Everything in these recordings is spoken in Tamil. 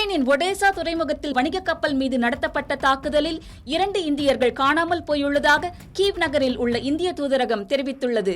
உக்ரைனின் ஒடேசா துறைமுகத்தில் வணிக கப்பல் மீது நடத்தப்பட்ட தாக்குதலில் 2 இந்தியர்கள் காணாமல் போயுள்ளதாக கீவ் நகரில் உள்ள இந்திய தூதரகம் தெரிவித்துள்ளது.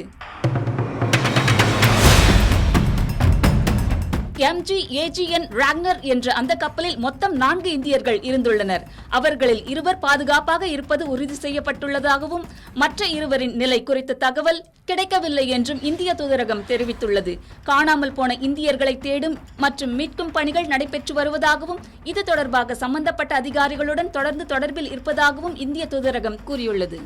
MGAGN ராக்னர் என்ற அந்த கப்பலில் மொத்தம் 4 இந்தியர்கள் இருந்துள்ளனர். அவர்களில் 2 பாதுகாப்பாக இருப்பது உறுதி செய்யப்பட்டுள்ளதாகவும் மற்ற 2 நிலை குறித்த தகவல் கிடைக்கவில்லை என்றும் இந்திய தூதரகம் தெரிவித்துள்ளது. காணாமல் போன இந்தியர்களை தேடும் மற்றும் மீட்கும் பணிகள் நடைபெற்று வருவதாகவும் இது தொடர்பாக சம்பந்தப்பட்ட அதிகாரிகளுடன் தொடர்ந்து தொடர்பில் இருப்பதாகவும் இந்திய தூதரகம் கூறியுள்ளது.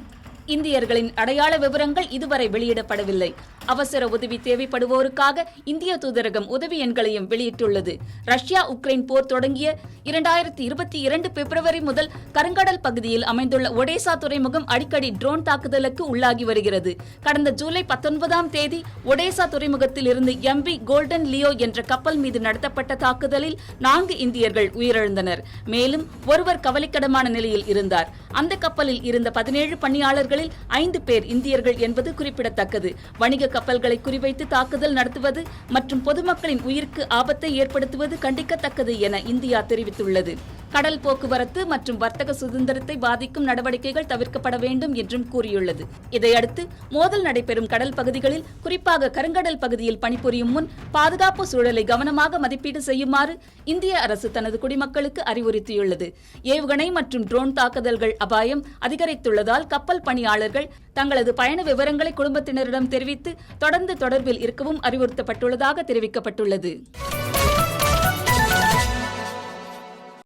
இந்தியர்களின் அடையாள விவரங்கள் இதுவரை வெளியிடப்படவில்லை. அவசர உதவி தேவைப்படுவோருக்காக இந்திய தூதரகம் உதவி எண்களையும் வெளியிட்டுள்ளது. ரஷ்யா உக்ரைன் போர் தொடங்கிய 2022 பிப்ரவரி முதல் கருங்கடல் பகுதியில் அமைந்துள்ள ஒடேசா துறைமுகம் அடிக்கடி ட்ரோன் தாக்குதலுக்கு உள்ளாகி வருகிறது. கடந்த ஜூலை 19ஆம் தேதி ஒடேசா துறைமுகத்தில் இருந்து MV கோல்டன் லியோ என்ற கப்பல் மீது நடத்தப்பட்ட தாக்குதலில் 4 இந்தியர்கள் உயிரிழந்தனர். மேலும் ஒருவர் கவலைக்கிடமான நிலையில் இருந்தார். அந்த கப்பலில் இருந்த 17 பணியாளர்கள் 5 பேர் இந்தியர்கள் என்பது குறிப்பிடத்தக்கது. வணிக கப்பல்களை குறிவைத்து தாக்குதல் நடத்துவது மற்றும் பொதுமக்களின் உயிருக்கு ஆபத்தை ஏற்படுத்துவது கண்டிக்கத்தக்கது என இந்தியா தெரிவித்துள்ளது. கடல் போக்குவரத்து மற்றும் வர்த்தக சுதந்திரத்தை பாதிக்கும் நடவடிக்கைகள் தவிர்க்கப்பட வேண்டும் என்றும் கூறியுள்ளது. இதையடுத்து மோதல் நடைபெறும் கடல் பகுதிகளில் குறிப்பாக கருங்கடல் பகுதியில் பணிபுரியும் முன் பாதுகாப்பு சூழலை கவனமாக மதிப்பீடு செய்யுமாறு இந்திய அரசு தனது குடிமக்களுக்கு அறிவுறுத்தியுள்ளது. ஏவுகணை மற்றும் ட்ரோன் தாக்குதல்கள் அபாயம் அதிகரித்துள்ளதால் கப்பல் பணியாளர்கள் தங்களது பயண விவரங்களை குடும்பத்தினரிடம் தெரிவித்து தொடர்ந்து தொடர்பில் இருக்கவும் அறிவுறுத்தப்பட்டுள்ளதாக தெரிவிக்கப்பட்டுள்ளது.